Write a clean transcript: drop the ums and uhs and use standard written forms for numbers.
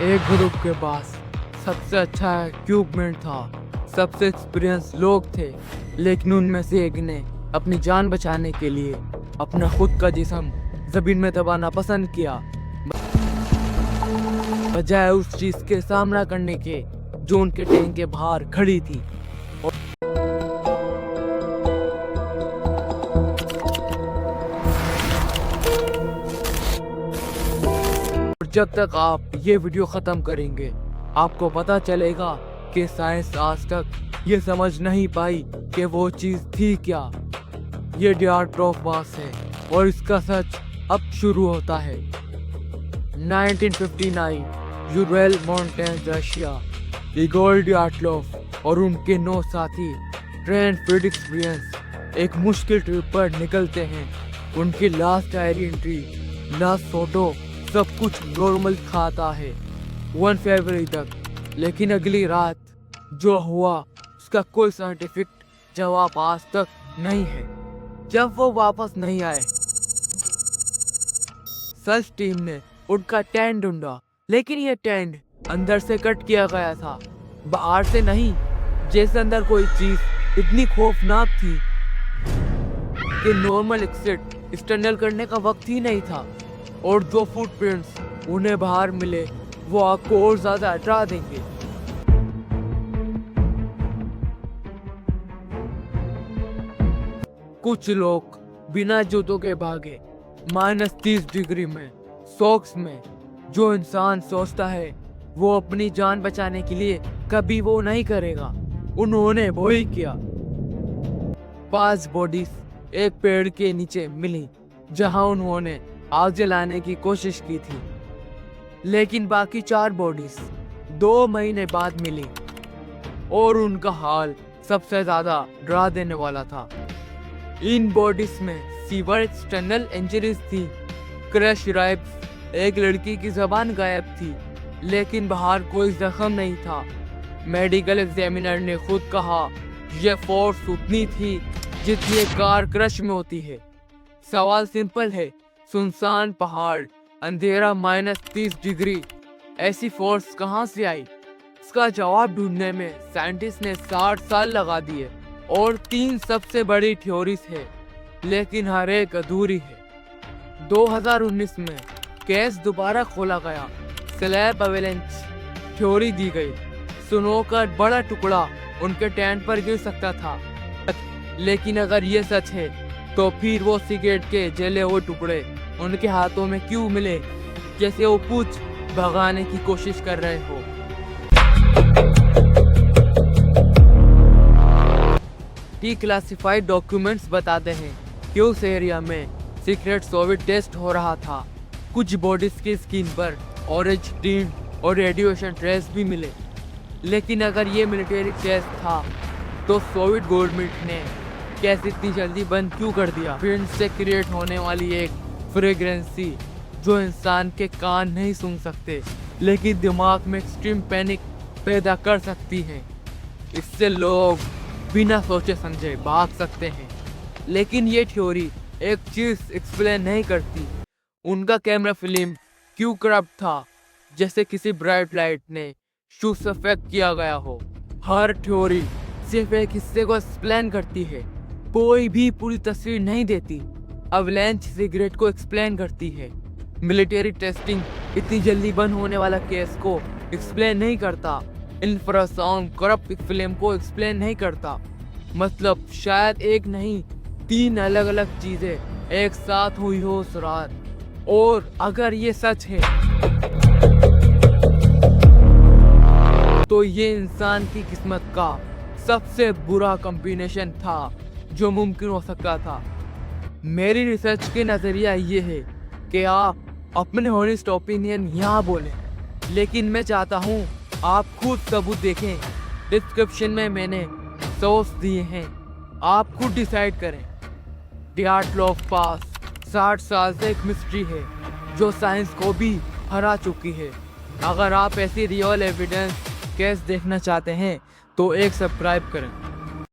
एक ग्रुप के पास सबसे अच्छा इक्विपमेंट था, सबसे एक्सपीरियंस लोग थे, लेकिन उनमें से एक ने अपनी जान बचाने के लिए अपना खुद का जिस्म जमीन में दबाना पसंद किया, बजाय उस चीज के सामना करने के जो उनके टैंक के बाहर खड़ी थी। और जब तक आप ये वीडियो खत्म करेंगे आपको पता चलेगा कि साइंस आज तक ये समझ नहीं पाई कि वो चीज थी क्या। ये डियार्ट्रोफास है और इसका सच अब शुरू होता है। 1959 यूरेल माउंटेन्स रशिया, इगोर डियाट्लोव और उनके 9 साथी ट्रेन फील्ड एक्सपीरियंस एक मुश्किल ट्रिप पर निकलते हैं। उनकी last diary entry, last photo सब कुछ नॉर्मल खाता है 1 फरवरी तक, लेकिन अगली रात जो हुआ उसका कोई साइंटिफिक जवाब आज तक नहीं है। जब वो वापस नहीं आए सर्च टीम ने उनका टेंट ढूंढा, लेकिन ये टेंट अंदर से कट किया गया था, बाहर से नहीं। जैसे अंदर कोई चीज इतनी खौफनाक थी कि नॉर्मल एग्जिट इस टनल करने का वक्त ही नहीं था। और जो फुटप्रिंट्स उन्हें बाहर मिले वो आपको और ज्यादा डरा देंगे। कुछ लोग बिना जूतों के भागे -30 डिग्री में सॉक्स में। जो इंसान सोचता है वो अपनी जान बचाने के लिए कभी वो नहीं करेगा, उन्होंने वो ही किया। 5 बॉडीज एक पेड़ के नीचे मिली जहां उन्होंने आग जलाने की कोशिश की थी, लेकिन बाकी 4 बॉडीज 2 महीने बाद मिली और उनका हाल सबसे ज्यादा डरा देने वाला था। इन बॉडीज में सीवर एक्सटर्नल इंजरीज थी, क्रश राइब्स, एक लड़की की जबान गायब थी, लेकिन बाहर कोई जख्म नहीं था। मेडिकल एग्जामिनर ने खुद कहा यह फोर्स उतनी थी जितनी एक कार क्रश में होती है। सवाल सिंपल है, सुनसान पहाड़, अंधेरा, -30 डिग्री, ऐसी फोर्स कहां से आई? इसका जवाब ढूंढने में साइंटिस्ट ने 60 साल लगा दिए और 3 सबसे बड़ी थ्योरीज है, लेकिन हर एक अधूरी है। 2019 में केस दोबारा खोला गया, स्लैब अवेलेंच थ्योरी दी गई। स्नो का बड़ा टुकड़ा उनके टेंट पर गिर सकता था, लेकिन अगर ये सच है तो फिर वो सिगरेट के जले हुए टुकड़े उनके हाथों में क्यों मिले, जैसे वो कुछ भगाने की कोशिश कर रहे हो। डिक्लासिफाइड डॉक्यूमेंट्स बताते हैं कि उस एरिया में सीक्रेट सोवियत टेस्ट हो रहा था। कुछ बॉडीज की स्किन पर ऑरेंज टिंट और रेडिएशन ट्रेस भी मिले, लेकिन अगर ये मिलिट्री टेस्ट था तो सोवियत गवर्नमेंट ने कैसे इतनी जल्दी बंद क्यों कर दिया? फिर से क्रिएट होने वाली एक फ्रेग्रेंसी जो इंसान के कान नहीं सुन सकते, लेकिन दिमाग में एक्सट्रीम पैनिक पैदा कर सकती है। इससे लोग बिना सोचे समझे भाग सकते हैं। लेकिन ये थ्योरी एक चीज एक्सप्लेन नहीं करती, उनका कैमरा फिल्म क्यों करप्ट था, जैसे किसी ब्राइट लाइट ने शूस इफेक्ट किया गया हो। हर थ्योरी सिर्फ एक हिस्से को एक्सप्लेन करती है, कोई भी पूरी तस्वीर नहीं देती। अवलैंच सिगरेट को एक्सप्लेन करती है, मिलिट्री टेस्टिंग इतनी जल्दी बंद होने वाला केस को एक्सप्लेन नहीं करता, इंफ्रासाउंड करप्ट फिल्म को एक्सप्लेन नहीं करता। मतलब शायद एक नहीं 3 अलग अलग चीजें एक साथ हुई हो उस रात। और अगर ये सच है तो ये इंसान की किस्मत का सबसे बुरा कॉम्बिनेशन था जो मुमकिन हो सकता था। मेरी रिसर्च के नजरिया ये है कि आप अपने हॉनेस्ट ओपिनियन यहाँ बोलें, लेकिन मैं चाहता हूँ आप खुद सबूत देखें। डिस्क्रिप्शन में मैंने सोर्स दिए हैं, आप खुद डिसाइड करें। डियार्ट्लोव पास 60 साल से एक मिस्ट्री है जो साइंस को भी हरा चुकी है। अगर आप ऐसी रियल एविडेंस केस देखना चाहते हैं तो एक सब्सक्राइब करें।